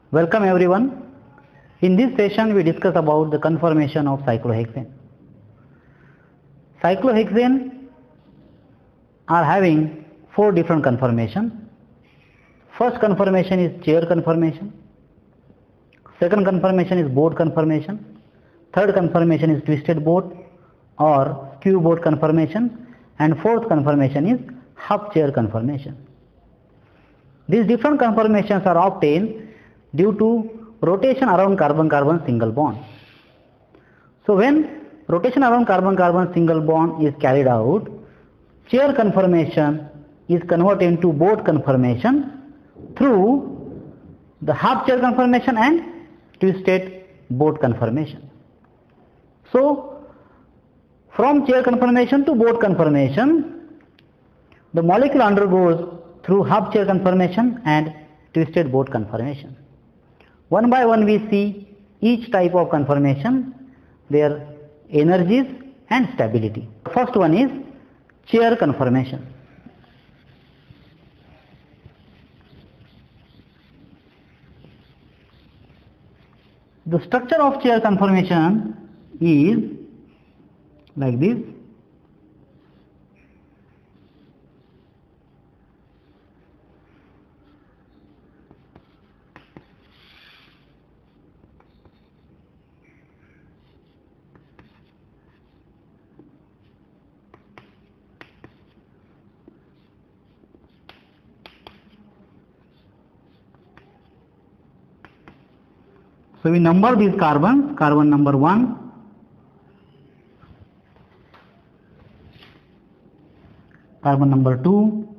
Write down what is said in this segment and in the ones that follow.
Welcome everyone. In this session we discuss about the conformation of cyclohexane. Cyclohexane are having 4 different conformations. First conformation is chair conformation. Second conformation is boat conformation. Third conformation is twisted boat or skew boat conformation. And fourth conformation is half chair conformation. These different conformations are obtained due to rotation around carbon-carbon single bond. So when rotation around carbon-carbon single bond is carried out, chair conformation is converted into boat conformation through the half chair conformation and twisted boat conformation. So from chair conformation to boat conformation, the molecule undergoes through half chair conformation and twisted boat conformation. One by one we see each type of conformation, their energies and stability. The first one is chair conformation. The structure of chair conformation is like this. So we number these carbons, carbon number 1, carbon number 2,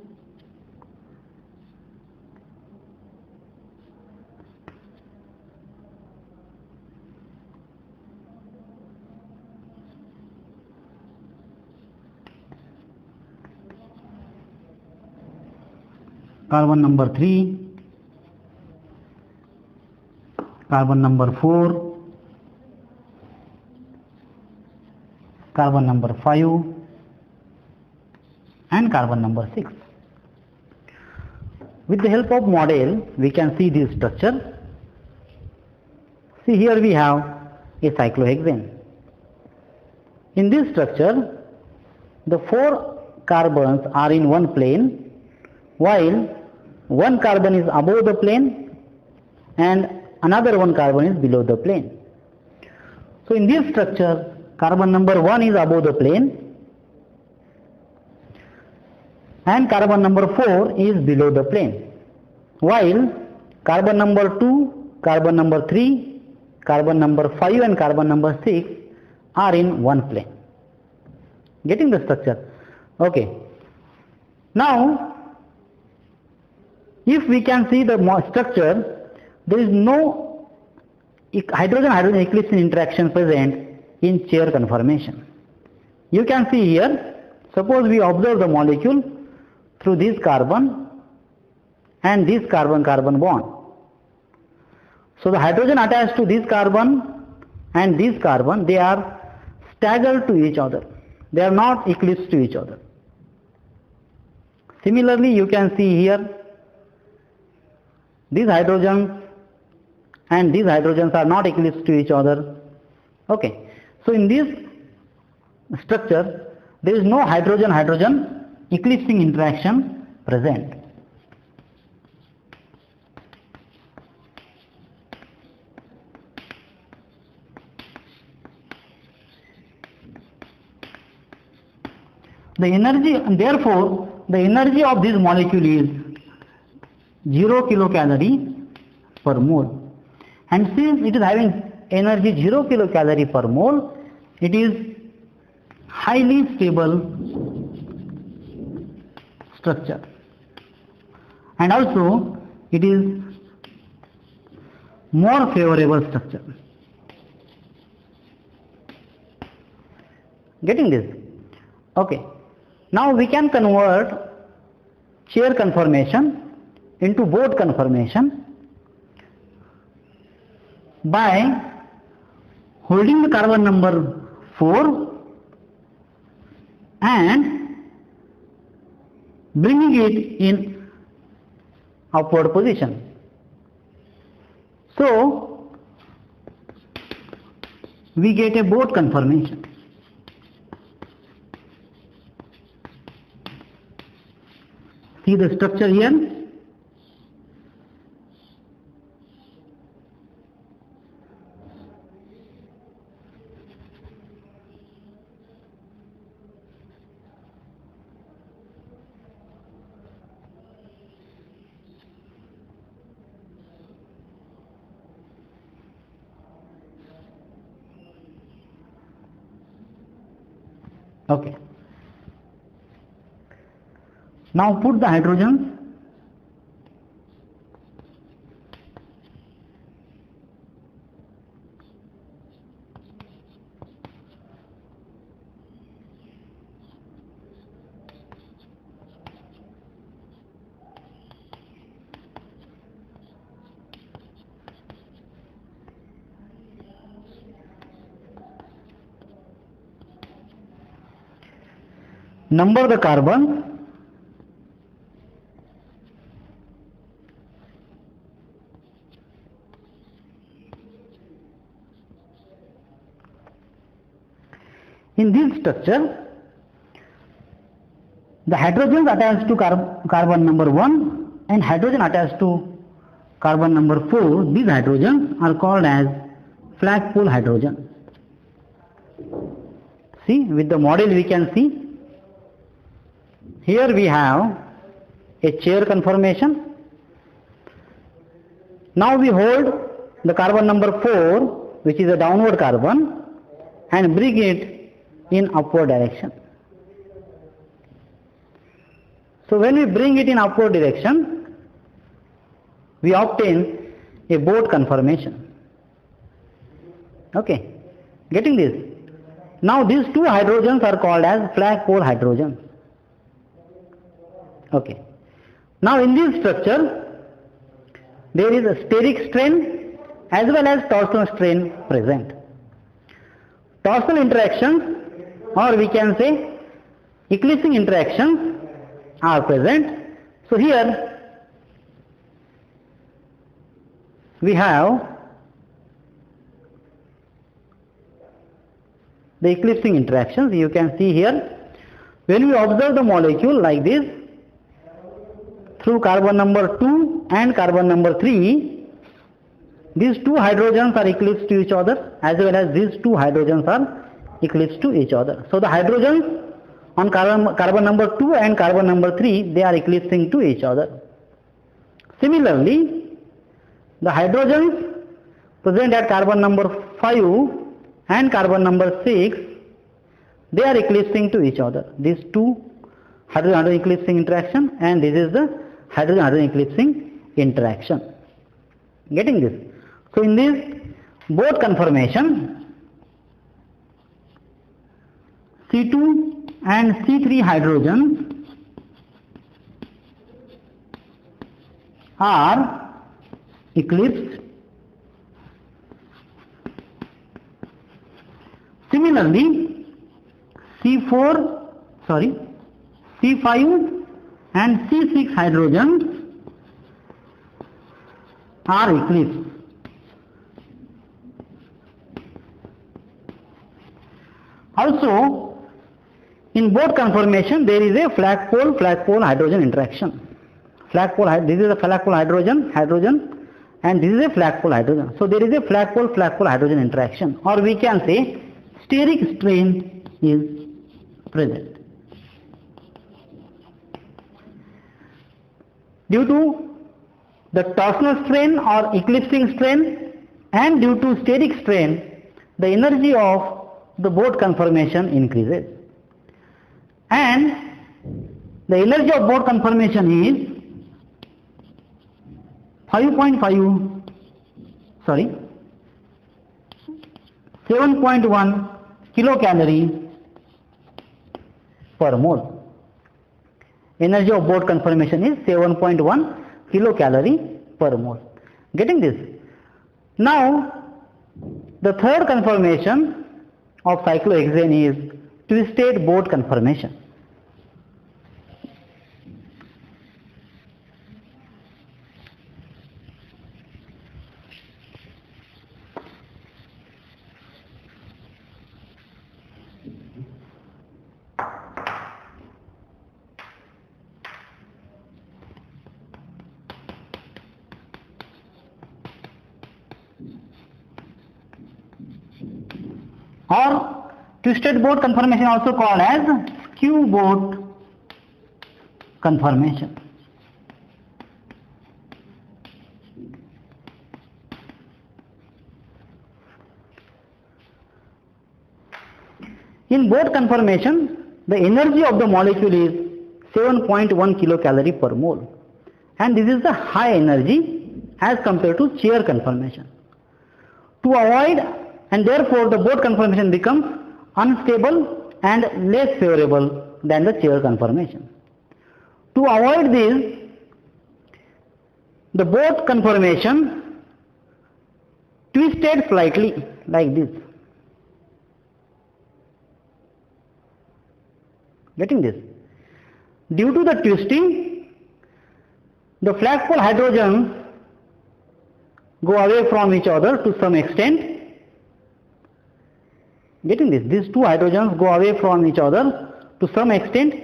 carbon number 3, carbon number 4, carbon number 5 and carbon number 6. With the help of model we can see this structure. See, here we have a cyclohexane. In this structure the 4 carbons are in one plane, while one carbon is above the plane and another one carbon is below the plane. So in this structure carbon number 1 is above the plane and carbon number 4 is below the plane, while carbon number 2, carbon number 3, carbon number 5 and carbon number 6 are in one plane. Getting the structure? Okay. Now if we can see the structure, there is no hydrogen-hydrogen eclipsing interaction present in chair conformation. You can see here, suppose we observe the molecule through this carbon and this carbon-carbon bond. So the hydrogen attached to this carbon and this carbon, they are staggered to each other. They are not eclipsed to each other. Similarly, you can see here these hydrogens and these hydrogens are not eclipsed to each other. Okay. So in this structure there is no hydrogen-hydrogen eclipsing interaction present. The energy, and therefore the energy of this molecule is 0 kilocalorie per mole. And since it is having energy 0 kilocalorie per mole, it is highly stable structure, and also it is more favorable structure. Getting this? Okay. Now we can convert chair conformation into boat conformation by holding the carbon number 4 and bringing it in upward position. So we get a boat conformation. See the structure here. Okay. Now put the hydrogens. Number the carbon. In this structure, the hydrogens attached to carbon number 1 and hydrogen attached to carbon number 4, these hydrogens are called as flagpole hydrogen. See, with the model we can see. Here we have a chair conformation. Now we hold the carbon number 4, which is a downward carbon, and bring it in upward direction. So when we bring it in upward direction, we obtain a boat conformation. Okay, getting this? Now these two hydrogens are called as flagpole hydrogens. Okay. Now in this structure, there is a steric strain as well as torsional strain present. Torsional interactions, or we can say eclipsing interactions, are present. So here we have the eclipsing interactions. You can see here, when we observe the molecule like this, through carbon number 2 and carbon number 3, these two hydrogens are eclipsed to each other, as well as these two hydrogens are eclipsed to each other. So the hydrogens on carbon number 2 and carbon number 3, they are eclipsing to each other. Similarly, the hydrogens present at carbon number 5 and carbon number 6, they are eclipsing to each other. These two hydrogen eclipsing interaction, and this is the hydrogen eclipsing interaction. Getting this? So in this boat conformation, C2 and C3 hydrogens are eclipsed. Similarly, C5 and C6 hydrogens are eclipsed. Also, in boat conformation, there is a flagpole hydrogen interaction. This is a flagpole hydrogen, and this is a flagpole hydrogen. So there is a flagpole hydrogen interaction, or we can say steric strain is present. Due to the torsional strain or eclipsing strain and due to steric strain, the energy of the boat conformation increases. And the energy of boat conformation is 7.1 kilocalorie per mole. Energy of boat conformation is 7.1 kilocalorie per mole. Getting this? Now, the third conformation of cyclohexane is twisted boat conformation. or twisted boat conformation also called as skew boat conformation. In boat conformation, the energy of the molecule is 7.1 kilocalorie per mole, and this is the high energy as compared to chair conformation. To avoid, and therefore the boat conformation becomes unstable and less favorable than the chair conformation. To avoid this, the boat conformation twisted slightly like this. Getting this? Due to the twisting, the flagpole hydrogens go away from each other to some extent. Getting this? These two hydrogens go away from each other to some extent,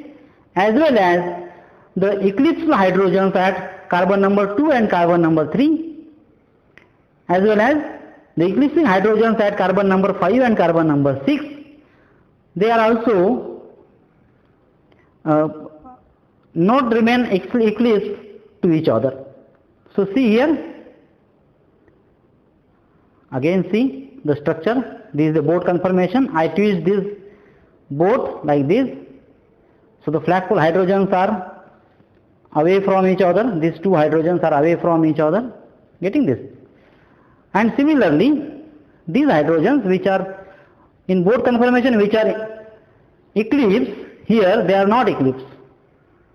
as well as the eclipsed hydrogens at carbon number 2 and carbon number 3, as well as the eclipsing hydrogens at carbon number 5 and carbon number 6. They are also not remain eclipsed to each other. So see here, again see the structure. This is the boat conformation. I twist this boat like this. So the flagpole hydrogens are away from each other. These two hydrogens are away from each other. Getting this? And similarly, these hydrogens which are in boat conformation, which are eclipsed, here they are not eclipsed.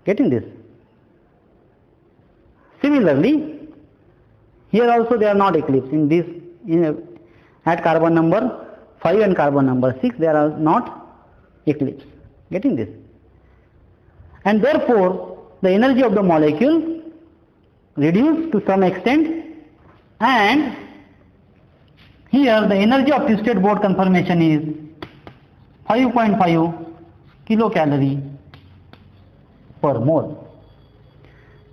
Getting this? Similarly, here also they are not eclipsed. In this, at carbon number 5 and carbon number 6, they are not eclipsed. Getting this? And therefore, the energy of the molecule reduced to some extent, and here the energy of twisted boat conformation is 5.5 kilocalorie per mole.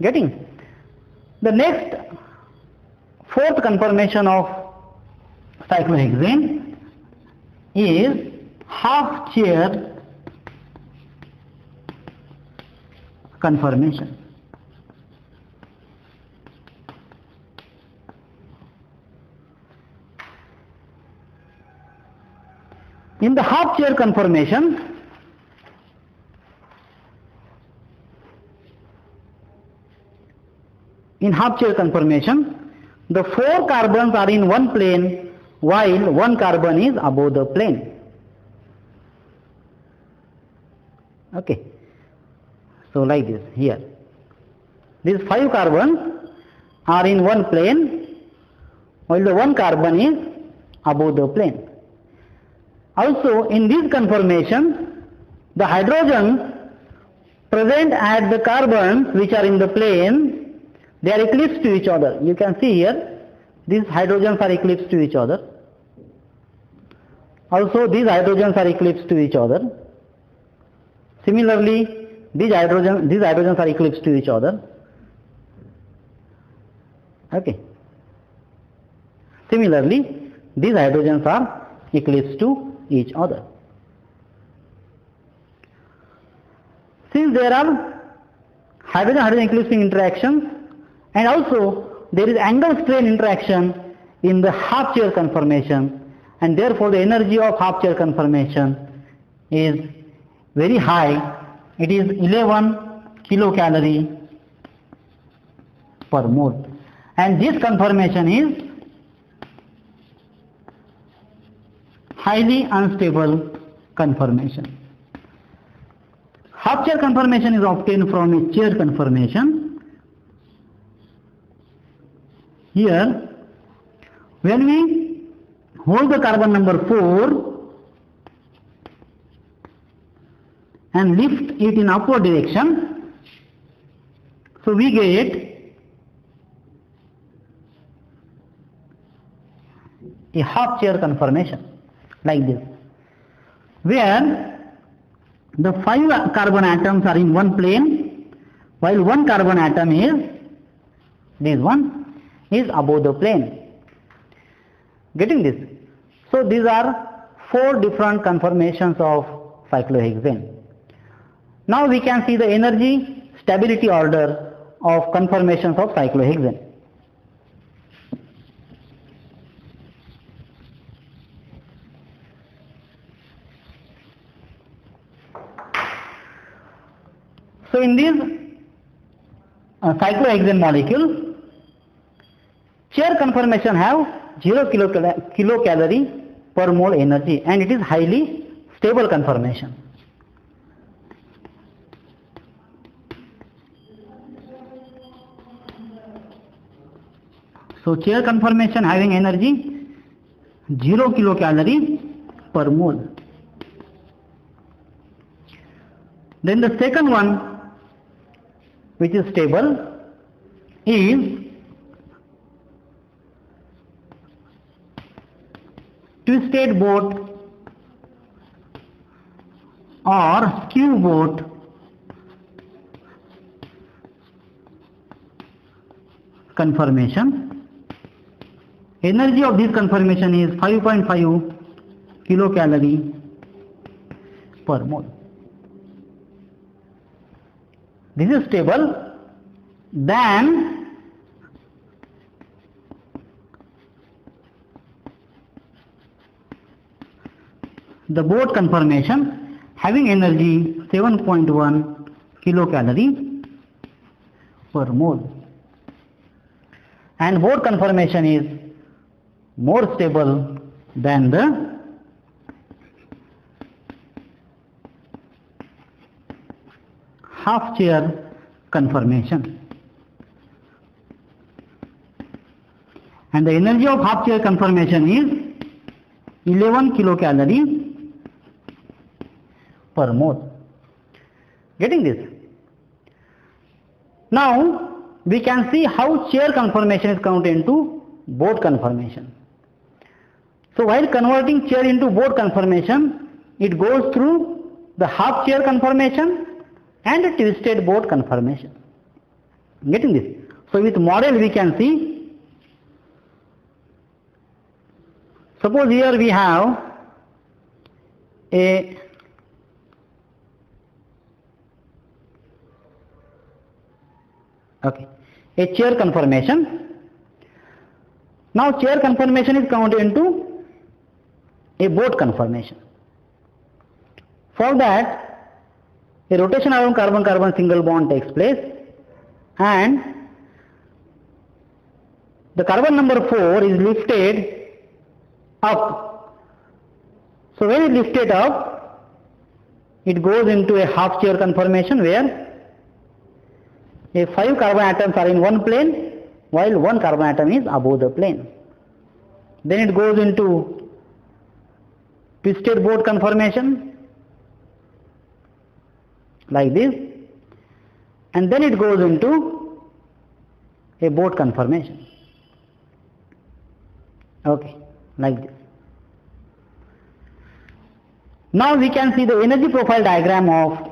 Getting? The next, fourth conformation of cyclohexane is half chair conformation. In the half chair conformation, the 4 carbons are in one plane while 1 carbon is above the plane. Okay. So like this here. These 5 carbons are in one plane while the 1 carbon is above the plane. Also in this conformation, the hydrogens present at the carbons which are in the plane, they are eclipsed to each other. You can see here, these hydrogens are eclipsed to each other. Also these hydrogens are eclipsed to each other. Similarly, these hydrogens are eclipsed to each other. Okay. Similarly, these hydrogens are eclipsed to each other. Since there are hydrogen-hydrogen eclipsing interactions, and also there is angle strain interaction in the half chair conformation, and therefore the energy of half chair conformation is very high. It is 11 kilocalorie per mole, and this conformation is highly unstable conformation. Half chair conformation is obtained from a chair conformation. Here, when we hold the carbon number 4 and lift it in upward direction, so we get a half chair conformation like this, where the 5 carbon atoms are in one plane while 1 carbon atom is, this one, is above the plane. Getting this? So these are 4 different conformations of cyclohexane. Now we can see the energy stability order of conformations of cyclohexane. So in this cyclohexane molecule, chair conformation have 0 kilocalorie per mole energy, and it is highly stable conformation. So chair conformation having energy 0 kilocalorie per mole. Then the second one, which is stable, is twisted boat or skew boat conformation. Energy of this conformation is 5.5 kilocalorie per mole. This is stable. Then the boat conformation having energy 7.1 kilocalorie per mole, and boat conformation is more stable than the half chair conformation, and the energy of half chair conformation is 11 kilocalorie per mole. Getting this? Now we can see how chair conformation is converted into boat conformation. So while converting chair into boat conformation, it goes through the half chair conformation and a twisted boat conformation. Getting this? So with model we can see, suppose here we have a chair conformation. Now chair conformation is converted into a boat conformation. For that, a rotation around carbon-carbon single bond takes place, and the carbon number 4 is lifted up. So when it is lifted up, it goes into a half chair conformation where 5 carbon atoms are in one plane while 1 carbon atom is above the plane. Then it goes into twisted boat conformation like this, and then it goes into a boat conformation. Like this. Now we can see the energy profile diagram of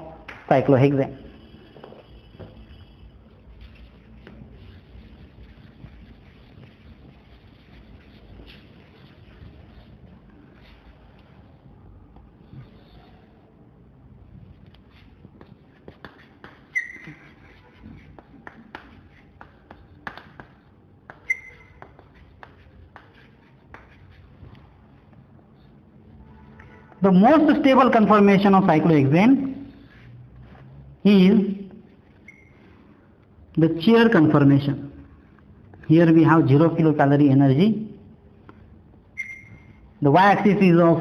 cyclohexane. The most stable conformation of cyclohexane is the chair conformation. Here we have 0 kilocalorie energy. The y-axis is of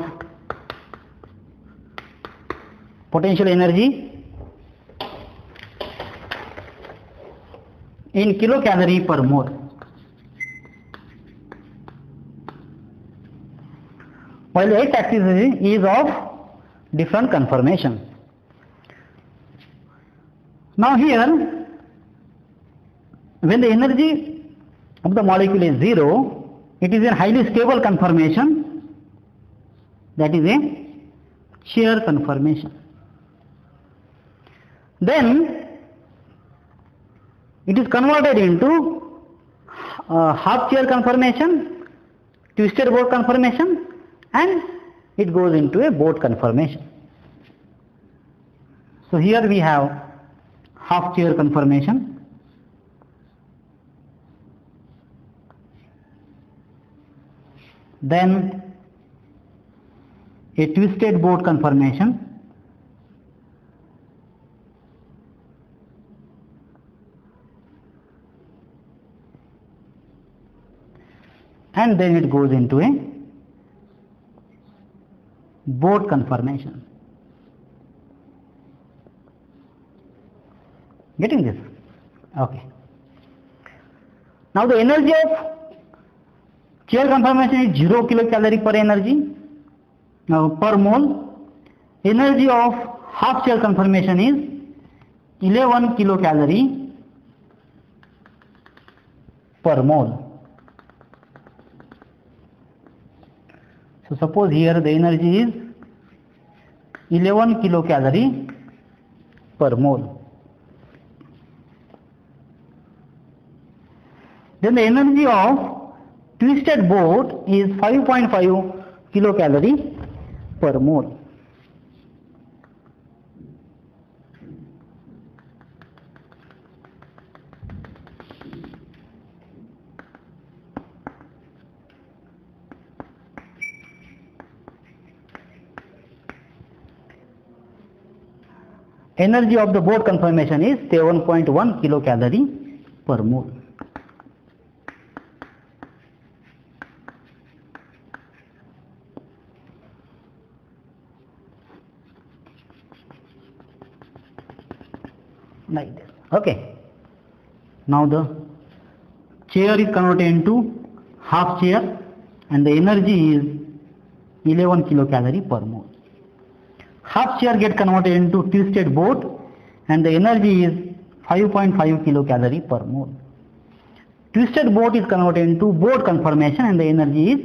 potential energy in kilocalorie per mole. While the x-axis is of different conformation. Now here, when the energy of the molecule is 0, it is a highly stable conformation, that is a chair conformation. Then it is converted into half chair conformation, twisted boat conformation, and it goes into a boat conformation. So here we have half chair conformation. Then a twisted boat conformation. And then it goes into a boat conformation. Getting this? Okay. Now the energy of chair conformation is 0 kilocalorie per energy per mole. Energy of half chair conformation is 11 kilocalorie per mole. So suppose here the energy is 11 kilocalorie per mole. Then the energy of twisted boat is 5.5 kilocalorie per mole. Energy of the boat conformation is 7.1 kilocalorie per mole. Like this. Okay. Now the chair is converted into half chair and the energy is 11 kilocalorie per mole. Half chair get converted into twisted boat and the energy is 5.5 kilocalorie per mole. Twisted boat is converted into boat conformation and the energy is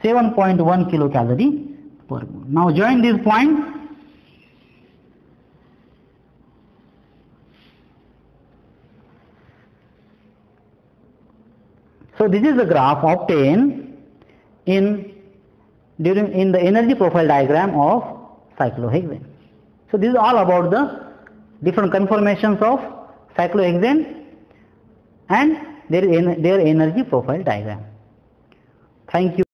7.1 kilocalorie per mole. Now join these points. So this is the graph obtained in the energy profile diagram of cyclohexane. So this is all about the different conformations of cyclohexane and their energy profile diagram. Thank you.